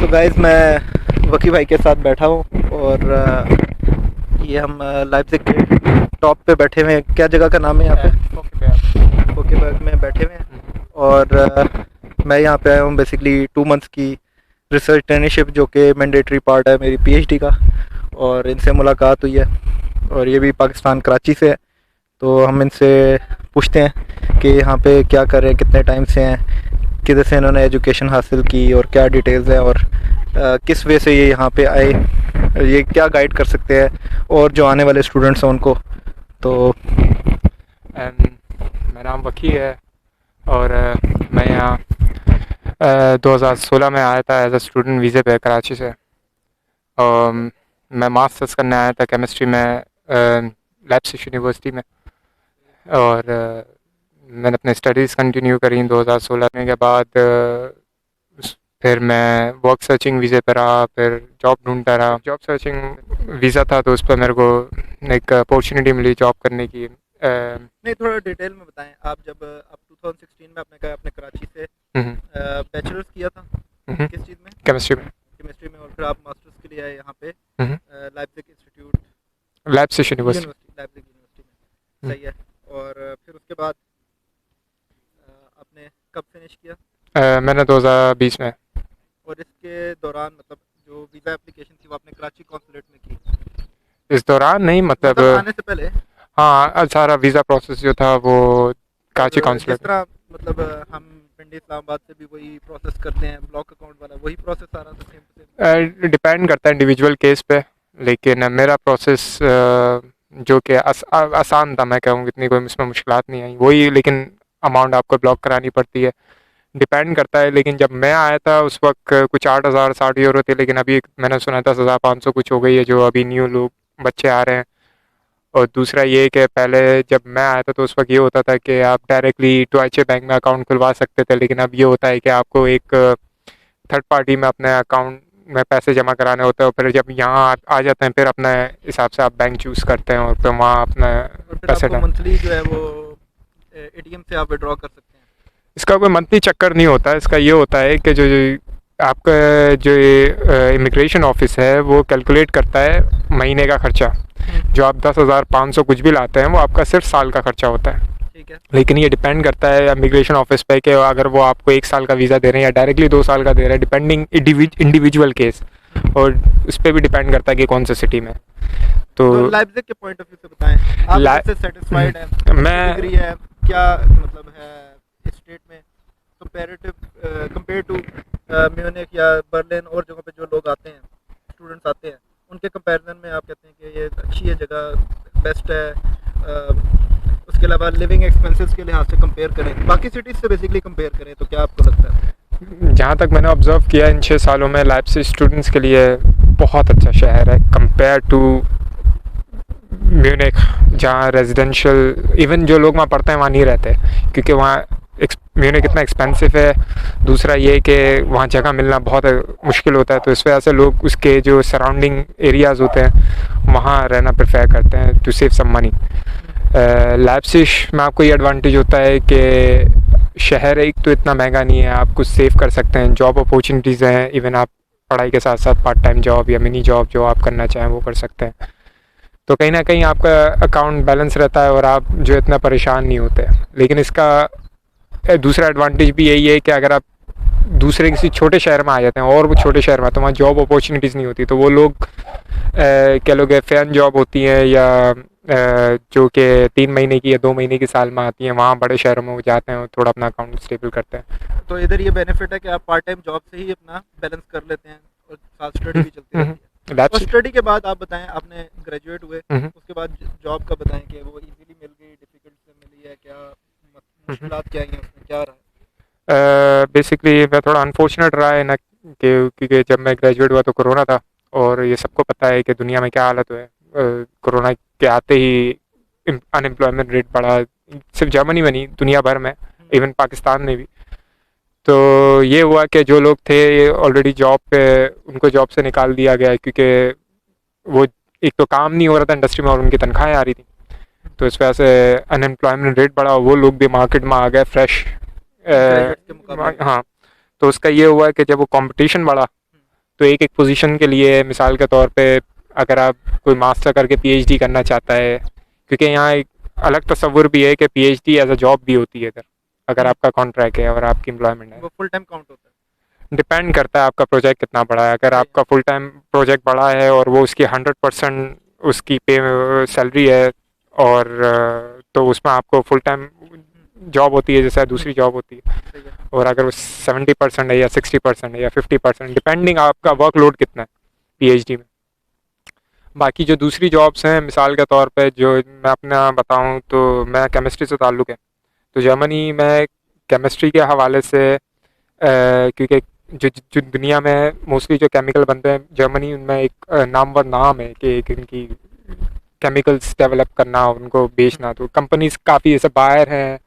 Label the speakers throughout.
Speaker 1: तो गाइस मैं वकी भाई के साथ बैठा हूँ और ये हम लाइप्ज़िग के टॉप पे बैठे हुए हैं। क्या जगह का नाम है यहाँ पे? फोकेबर्ग में बैठे हुए हैं और मैं यहाँ पे आया हूँ बेसिकली 2 मंथ्स की रिसर्च ट्रेनिशिप जो कि मैंडेटरी पार्ट है मेरी पीएचडी का। और इनसे मुलाकात हुई है और ये भी पाकिस्तान कराची से है। तो हम इनसे पूछते हैं कि यहाँ पे क्या कर रहे हैं, कितने टाइम से हैं, किधर से इन्होंने एजुकेशन हासिल की और क्या डिटेल्स हैं और किस वे से ये यहाँ पे आए, ये क्या गाइड कर सकते हैं और जो आने वाले स्टूडेंट्स हैं उनको। तो
Speaker 2: मेरा नाम वकी है और मैं यहाँ 2016 में आया था एज अ स्टूडेंट वीज़े पे कराची से। मैं मास्टर्स करने आया था केमिस्ट्री में लाइप्ज़िग यूनिवर्सिटी में और मैंने अपने स्टडीज़ कंटिन्यू करी 2016 में के बाद। फिर मैं वर्क सर्चिंग वीज़े पर रहा, फिर जॉब ढूंढता रहा। जॉब सर्चिंग वीज़ा था तो उस पर मेरे को एक अपॉर्चुनिटी मिली जॉब करने की।
Speaker 1: नहीं, थोड़ा डिटेल में बताएं। आप 2016 में आपने कहा आपने कराची से बैचलर्स किया था, किस चीज़ में?
Speaker 2: केमिस्ट्री में।
Speaker 1: केमिस्ट्री में। और फिर आप मास्टर्स के लिए आए यहाँ पे Leipzig institute,
Speaker 2: Leipzig university
Speaker 1: Leipzig university में। सही है। और फिर उसके बाद आपने कब फिनिश किया?
Speaker 2: मैंने 2020 में।
Speaker 1: और इसके दौरान मतलब जो वीज़ा एप्लीकेशन थी वो आपने कराची कॉन्सुलेट में की?
Speaker 2: इस दौरान नहीं, मतलब
Speaker 1: आने से पहले?
Speaker 2: हाँ, सारा वीज़ा प्रोसेस जो था वो कराची कॉन्सुलेट।
Speaker 1: जिस तरह मतलब हम पिंडी इस्लामाबाद से भी वही प्रोसेस करते हैं, ब्लॉक अकाउंट वाला वही प्रोसेस सारा सेम टू सेम?
Speaker 2: डिपेंड करता है इंडिविजुअल केस पे, लेकिन मेरा प्रोसेस जो कि आसान था, मैं कहूँ इतनी कोई इसमें मुश्किलात नहीं आई वही, लेकिन अमाउंट आपको ब्लॉक करानी पड़ती है, डिपेंड करता है। लेकिन जब मैं आया था उस वक्त कुछ 8,060 यूरो थे, लेकिन अभी मैंने सुना 10,500 कुछ हो गई है जो अभी न्यू लोग बच्चे आ रहे हैं। और दूसरा ये कि पहले जब मैं आया था तो उस वक्त ये होता था कि आप डायरेक्टली डॉइचे बैंक में अकाउंट खुलवा सकते थे, लेकिन अब ये होता है कि आपको एक थर्ड पार्टी में अपने अकाउंट में पैसे जमा कराने होते हैं और फिर जब यहाँ आ जाते हैं फिर अपने हिसाब से आप बैंक चूज़ करते हैं और फिर वहाँ अपने पैसे
Speaker 1: मंथली जो है वो एटीएम से आप विड्रॉ कर सकते हैं?
Speaker 2: इसका कोई मंथली चक्कर नहीं होता है। इसका ये होता है कि जो आपका जो इमिग्रेशन ऑफिस है वो कैलकुलेट करता है महीने का खर्चा। जो आप 10,500 कुछ भी लाते हैं वो आपका सिर्फ साल का खर्चा होता है।
Speaker 1: ठीक है।
Speaker 2: लेकिन ये डिपेंड करता है इमिग्रेशन ऑफिस पे कि अगर वो आपको 1 साल का वीज़ा दे रहे हैं या डायरेक्टली 2 साल का दे रहे हैं, डिपेंडिंग इंडिविजुअल केस, और उस पर भी डिपेंड करता है कि कौन से सिटी में। तो
Speaker 1: लाइप्ज़िग के पॉइंट ऑफ व्यू से बताएं, आप इससे सेटिस्फाइड हैं?
Speaker 2: मैं
Speaker 1: डिग्री है क्या मतलब है स्टेट में कंपेयर टू म्यूनिख या बर्लिन और जगहों पे जो लोग आते हैं, स्टूडेंट्स आते हैं, उनके कंपैरिजन में आप कहते हैं कि ये अच्छी है जगह, बेस्ट है? उसके अलावा लिविंग एक्सपेंसेस के लिहाज से कंपेयर करें, बाकी सिटीज़ से बेसिकली कंपेयर करें तो क्या आपको लगता है?
Speaker 2: जहाँ तक मैंने ऑब्ज़र्व किया इन 6 सालों में, लाइप्ज़िग स्टूडेंट्स के लिए बहुत अच्छा शहर है कंपेयर टू म्यूनिख, जहाँ रेजिडेंशियल इवन जो लोग वहाँ पढ़ते हैं वहाँ नहीं रहते, क्योंकि वहाँ म्यूनिख इतना एक्सपेंसिव है। दूसरा ये कि वहाँ जगह मिलना बहुत मुश्किल होता है, तो इस वजह से लोग उसके जो सराउंडिंग एरियाज़ होते हैं वहाँ रहना प्रेफर करते हैं to save some money. Leipzig में आपको ये एडवांटेज होता है कि शहर एक तो इतना महंगा नहीं है, आप कुछ सेव कर सकते हैं, जॉब अपॉर्चुनिटीज़ हैं, इवन आप पढ़ाई के साथ साथ पार्ट टाइम जॉब या मिनी जॉब जो आप करना चाहें वो कर सकते हैं। तो कहीं ना कहीं आपका अकाउंट बैलेंस रहता है और आप जो इतना परेशान नहीं होते। लेकिन इसका दूसरा एडवांटेज भी यही है कि अगर आप दूसरे किसी छोटे शहर में आ जाते हैं और वो छोटे शहर में तो वहाँ जॉब अपॉर्चुनिटीज़ नहीं होती, तो वो लोग क्या लोग फैन जॉब होती हैं या जो कि 3 महीने की या 2 महीने की साल में आती हैं, वहाँ बड़े शहरों में वो जाते हैं और थोड़ा अपना अकाउंट स्टेबल करते हैं।
Speaker 1: तो इधर ये बेनिफिट है कि आप पार्ट टाइम जॉब से ही अपना बैलेंस कर लेते हैं और साथ स्टडी भी चलती रहती है। और स्टडी के बाद आप बताएं, आपने ग्रेजुएट हुए उसके बाद जॉब का बताएं कि वो इजीली मिल गई, डिफिकल्ट से मिली है, क्या मुश्किलात क्या आई हैं उसमें, क्या रहा?
Speaker 2: बेसिकली मैं थोड़ा अनफॉर्चुनेट रहा है ना, क्योंकि जब मैं ग्रेजुएट हुआ तो कोरोना था और ये सबको पता है कि दुनिया में क्या हालत है। कोरोना के आते ही अनएम्प्लॉयमेंट रेट बढ़ा, सिर्फ जर्मनी में नहीं दुनिया भर में, इवन पाकिस्तान में भी। तो ये हुआ कि जो लोग थे ऑलरेडी जॉब पे, उनको जॉब से निकाल दिया गया, क्योंकि वो एक तो काम नहीं हो रहा था इंडस्ट्री में और उनकी तनख्वाहें आ रही थी, तो इस वजह से अनएम्प्लॉयमेंट रेट बढ़ा, वो लोग भी मार्केट में आ गए फ्रेश। हाँ, तो उसका ये हुआ कि जब वो कंपटीशन बढ़ा तो एक एक पोजीशन के लिए मिसाल के तौर पे अगर आप कोई मास्टर करके पीएचडी करना चाहता है, क्योंकि यहाँ एक अलग तस्वुर भी है कि पीएचडी एज अ जॉब भी होती है इधर, अगर आपका कॉन्ट्रैक्ट है और आपकी एम्प्लॉयमेंट है।
Speaker 1: वो फुल टाइम काउंट होता है?
Speaker 2: डिपेंड करता है आपका प्रोजेक्ट कितना बड़ा है। अगर आपका फुल टाइम प्रोजेक्ट बड़ा है और वो उसकी 100% उसकी पे सैलरी है, और तो उसमें आपको फुल टाइम जॉब होती है जैसे दूसरी जॉब होती है।
Speaker 1: सही है।
Speaker 2: और अगर वो 70% है या 60% है या 50%, डिपेंडिंग आपका वर्कलोड कितना है पीएचडी में। बाकी जो दूसरी जॉब्स हैं, मिसाल के तौर पे जो मैं अपना बताऊं तो मैं केमिस्ट्री से ताल्लुक़ है, तो जर्मनी में केमिस्ट्री के हवाले से क्योंकि जो जो दुनिया में मोस्टली जो केमिकल बनते हैं जर्मनी, उनमें एक नामवर नाम है कि एक इनकी केमिकल्स डेवलप करना, उनको बेचना। तो कंपनीज काफ़ी ऐसे बायर हैं,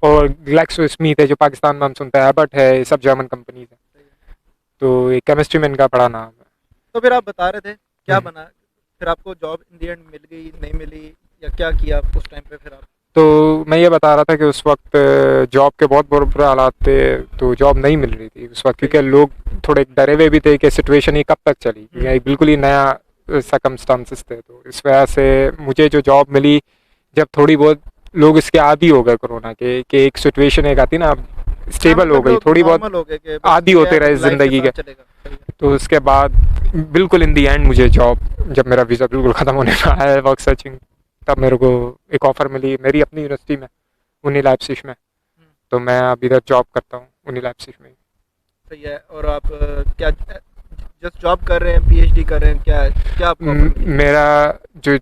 Speaker 2: और ग्लैक्सो स्मिथ है जो पाकिस्तान में हम सुनते हैं, एबट है, ये सब जर्मन कंपनीज हैं। तो ये केमिस्ट्री में इनका बड़ा नाम है।
Speaker 1: तो फिर आप बता रहे थे क्या बना, फिर आपको जॉब इन दी एंड मिल गई, नहीं मिली, या क्या किया उस टाइम पे फिर आप?
Speaker 2: तो मैं ये बता रहा था कि उस वक्त जॉब के बहुत बुरे हालात थे, तो जॉब नहीं मिल रही थी उस वक्त, क्योंकि लोग थोड़े डरे हुए भी थे कि सिचुएशन ये कब तक चली, ये बिल्कुल ही नया सर्कमस्टांसिस थे। तो इस वजह से मुझे जो जॉब मिली, जब थोड़ी बहुत लोग इसके आदी हो गए कोरोना के, कि एक सिचुएशन एक आती ना, अब स्टेबल हो गई, थोड़ी बहुत आदी होते रहे ज़िंदगी के, तो उसके बाद बिल्कुल इन दी एंड मुझे जॉब, जब मेरा वीज़ा बिल्कुल ख़त्म होने का है वर्क सर्चिंग, तब मेरे को एक ऑफ़र मिली मेरी अपनी यूनिवर्सिटी में, उनी लाइप्ज़िग में। तो मैं अब इधर जॉब करता हूँ उनी लाइप्ज़िग में।
Speaker 1: सही है। और आप क्या जस्ट जॉब कर रहे हैं, पीएचडी कर रहे हैं, क्या क्या आपको?
Speaker 2: मेरा जो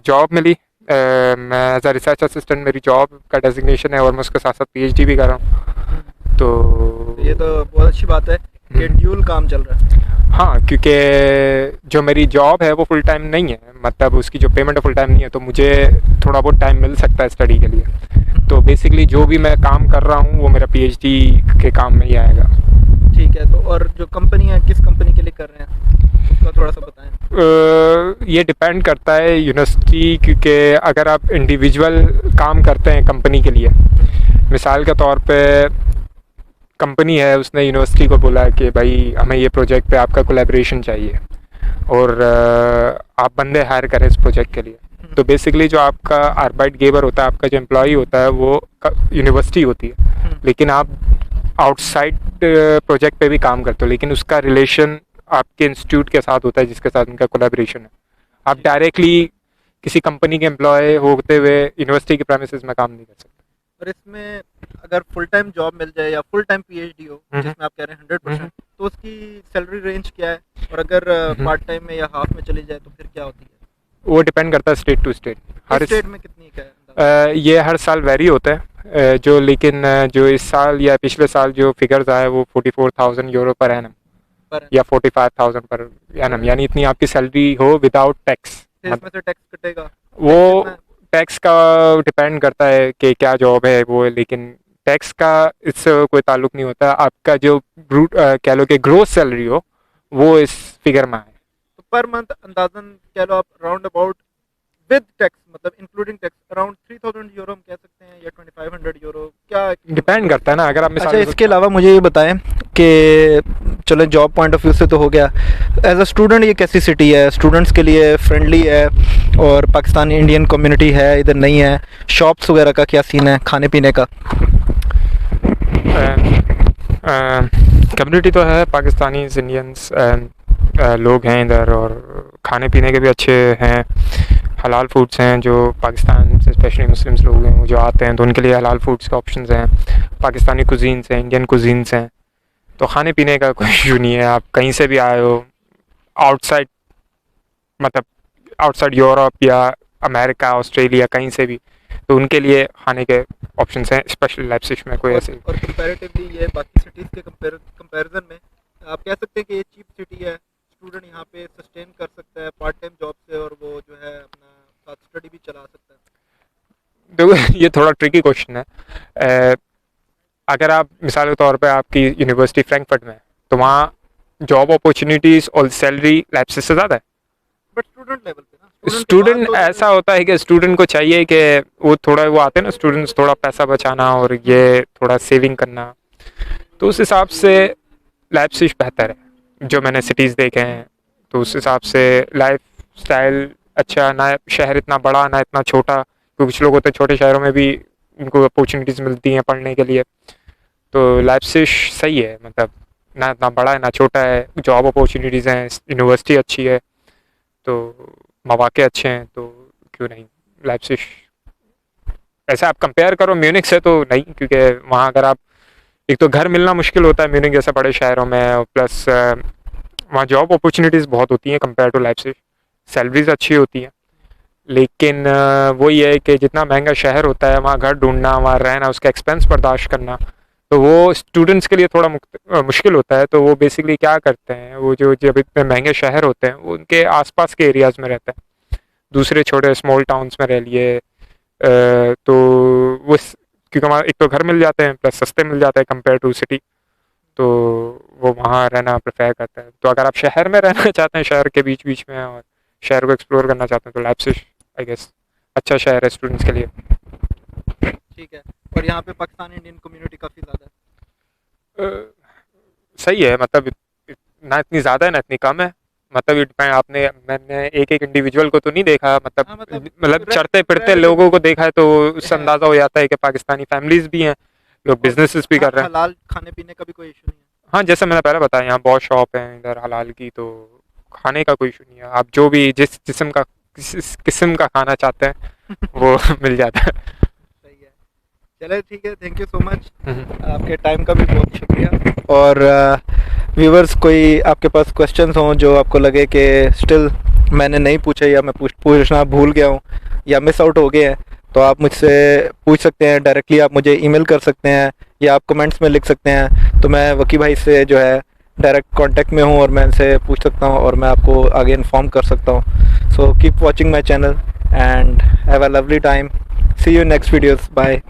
Speaker 2: जॉब मिली, मैं एज अ रिसर्च असिस्टेंट मेरी जॉब का डेजिग्नेशन है, और मैं उसके साथ साथ पीएचडी भी कर रहा हूँ। तो
Speaker 1: ये तो बहुत अच्छी बात है कि ड्यूल काम चल रहा है।
Speaker 2: हाँ, क्योंकि जो मेरी जॉब है वो फुल टाइम नहीं है, मतलब उसकी जो पेमेंट है फुल टाइम नहीं है, तो मुझे थोड़ा बहुत टाइम मिल सकता है स्टडी के लिए। तो बेसिकली जो भी मैं काम कर रहा हूँ वो मेरा पीएचडी के काम में ही आएगा।
Speaker 1: ठीक है। तो और जो कंपनी है, किस कंपनी के लिए कर रहे हैं उसका थोड़ा सा बताएं।
Speaker 2: ये डिपेंड करता है यूनिवर्सिटी, क्योंकि अगर आप इंडिविजुअल काम करते हैं कंपनी के लिए, मिसाल के तौर पे कंपनी है, उसने यूनिवर्सिटी को बोला कि भाई हमें ये प्रोजेक्ट पे आपका कोलैबोरेशन चाहिए, और आप बंदे हायर करें इस प्रोजेक्ट के लिए। तो बेसिकली जो आपका आर्बाइटगेबर होता है, आपका जो एम्प्लॉई होता है, वो यूनिवर्सिटी होती है, लेकिन आप आउटसाइड प्रोजेक्ट पे भी काम करते हो, लेकिन उसका रिलेशन आपके इंस्टीट्यूट के साथ होता है जिसके साथ उनका कोलैबोरेशन है। आप डायरेक्टली किसी कंपनी के एम्प्लॉय होते हुए यूनिवर्सिटी के प्रेमिसेस में काम नहीं कर सकते।
Speaker 1: और इसमें अगर फुल टाइम जॉब मिल जाए या फुल टाइम पीएचडी हो, जिसमें आप कह रहे हैं 100%, तो उसकी सैलरी रेंज क्या है? और अगर पार्ट टाइम में या हाफ में चली जाए तो फिर क्या होती है?
Speaker 2: वो डिपेंड करता है स्टेट टू स्टेट।
Speaker 1: हर स्टेट में कितनी क्या है?
Speaker 2: ये हर साल वेरी होता है, जो लेकिन जो इस साल या पिछले साल जो फिगर्स आए वो 44,000 यूरो पर एनम या 45,000 पर एनम, यानी इतनी आपकी सैलरी हो विदाउट टैक्स।
Speaker 1: इसमें से टैक्स कटेगा?
Speaker 2: वो टैक्स का डिपेंड करता है कि क्या जॉब है वो, लेकिन टैक्स का इससे कोई ताल्लुक नहीं होता। आपका जो ब्रूट कह लो कि ग्रोस सैलरी हो वो इस फिगर में आए।
Speaker 1: तो पर मंथ अंदाजन कह लो आप राउंड अबाउट विद टैक्स, मतलब इंक्लूडिंग टैक्स, अराउंड 3,000 यूरो हम कह सकते हैं, या 2,500 यूरो, क्या
Speaker 2: डिपेंड करता है ना। अगर आप
Speaker 1: अच्छा, इसके अलावा मुझे ये बताएं कि चलो जॉब पॉइंट ऑफ व्यू से तो हो गया, एज अ स्टूडेंट ये कैसी सिटी है? स्टूडेंट्स के लिए फ्रेंडली है? और पाकिस्तानी इंडियन कम्युनिटी है इधर, नहीं है? शॉप्स वगैरह का क्या सीन है, खाने पीने का?
Speaker 2: कम्युनिटी तो है, पाकिस्तानी इंडियंस लोग हैं इधर, और खाने पीने के भी अच्छे हैं, हलाल फूड्स हैं। जो पाकिस्तान से स्पेशली मुस्लिम्स लोग हैं वो जो आते हैं तो उनके लिए हलाल फूड्स के ऑप्शंस हैं। पाकिस्तानी कुजीन्स हैं, इंडियन कुजीन्स हैं, तो खाने पीने का कोई इशू नहीं है। आप कहीं से भी आए हो आउटसाइड, मतलब आउटसाइड यूरोप या अमेरिका, ऑस्ट्रेलिया, कहीं से भी, तो उनके लिए खाने के ऑप्शंस हैं, स्पेशली लाइप्ज़िग में कोई ऐसे।
Speaker 1: और कंपैरेटिवली ये बाकी सिटीज़ के कंपैरिजन में आप कह सकते हैं कि ये चीप सिटी है, स्टूडेंट यहाँ पे सस्टेन कर सकता है पार्ट टाइम जॉब से, और वो जो है अपना साथ स्टडी भी चला सकता है?
Speaker 2: देखो ये थोड़ा ट्रिकी क्वेश्चन है। अगर आप मिसाल के तौर पे आपकी यूनिवर्सिटी फ्रैंकफर्ट में है, तो वहाँ जॉब अपॉर्चुनिटीज़ और सैलरी लाइप्ज़िग से ज़्यादा है।
Speaker 1: बट स्टूडेंट लेवल पे ना,
Speaker 2: स्टूडेंट ऐसा होता है कि स्टूडेंट को चाहिए कि वो थोड़ा, वो आते हैं ना स्टूडेंट्स, थोड़ा पैसा बचाना और ये थोड़ा सेविंग करना, तो उस हिसाब से लाइप्ज़िग बेहतर है जो मैंने सिटीज़ देखे हैं, तो उस हिसाब से लाइफ स्टाइल अच्छा, ना शहर इतना बड़ा ना इतना छोटा, क्योंकि कुछ लोग होते हैं छोटे शहरों में भी उनको अपॉर्चुनिटीज़ मिलती हैं पढ़ने के लिए। तो लाइप्ज़िग सही है, मतलब ना इतना बड़ा है ना छोटा है, जॉब अपॉर्चुनिटीज़ हैं, यूनिवर्सिटी अच्छी है, तो मौके अच्छे हैं, तो क्यों नहीं लाइप्ज़िग। ऐसा आप कंपेयर करो म्यूनिख से तो नहीं, क्योंकि वहाँ अगर आप, एक तो घर मिलना मुश्किल होता है म्यूनिख जैसे बड़े शहरों में, और प्लस वहाँ जॉब अपॉर्चुनिटीज़ बहुत होती हैं कंपेयर टू लाइप्ज़िग, सैलरीज अच्छी होती हैं, लेकिन वही है कि जितना महंगा शहर होता है वहाँ घर ढूंढना, वहाँ रहना, उसका एक्सपेंस बर्दाश्त करना, तो वो स्टूडेंट्स के लिए थोड़ा मुश्किल होता है। तो वो बेसिकली क्या करते हैं, वो जो जब इतने महंगे शहर होते हैं वो उनके आसपास के एरियाज़ में रहते हैं, दूसरे छोटे स्मॉल टाउन्स में रह लिए, तो वो क्योंकि वहाँ एक तो घर मिल जाते हैं प्लस सस्ते मिल जाते हैं कंपेयर टू सिटी, तो वो वहाँ रहना प्रेफर करते हैं। तो अगर आप शहर में रहना चाहते हैं, शहर के बीच बीच में, और शहर को एक्सप्लोर करना चाहते हैं, तो लाइप्ज़िग आई गेस अच्छा शहर है स्टूडेंट्स के लिए।
Speaker 1: ठीक है। और यहाँ पे पाकिस्तानी इंडियन कम्युनिटी काफ़ी ज़्यादा है।
Speaker 2: सही है, मतलब ना इतनी ज़्यादा है ना इतनी कम है, मतलब इट डिपेंड, आपने मैंने एक एक इंडिविजुअल को तो नहीं देखा,
Speaker 1: हाँ,
Speaker 2: मतलब
Speaker 1: मतलब
Speaker 2: मतलब चढ़ते फिरते
Speaker 1: relative
Speaker 2: लोगों को देखा है, तो उससे
Speaker 1: है।
Speaker 2: अंदाज़ा हो जाता है कि पाकिस्तानी फैमिलीज़ भी हैं, लोग बिजनेसेस भी कर रहे हैं।
Speaker 1: हलाल खाने पीने का भी कोई इशू नहीं है।
Speaker 2: हाँ, जैसे मैंने पहले बताया, यहाँ बहुत शॉप हैं इधर हलाल की, तो खाने का कोई इशू नहीं है, आप जो भी जिस किस्म का खाना चाहते हैं वो मिल जाता है।
Speaker 1: सही है। चले ठीक है, थैंक यू सो मच, आपके टाइम का भी बहुत शुक्रिया। और व्यूवर्स, कोई आपके पास क्वेश्चंस हों जो आपको लगे कि स्टिल मैंने नहीं पूछे, या मैं पूछना भूल गया हूँ या मिस आउट हो गए हैं, तो आप मुझसे पूछ सकते हैं डायरेक्टली, आप मुझे ईमेल कर सकते हैं या आप कमेंट्स में लिख सकते हैं, तो मैं वकी भाई से जो है डायरेक्ट कांटेक्ट में हूँ और मैं इनसे पूछ सकता हूँ और मैं आपको आगे इन्फॉर्म कर सकता हूँ। So keep watching my channel and have a lovely time, see you next videos, bye.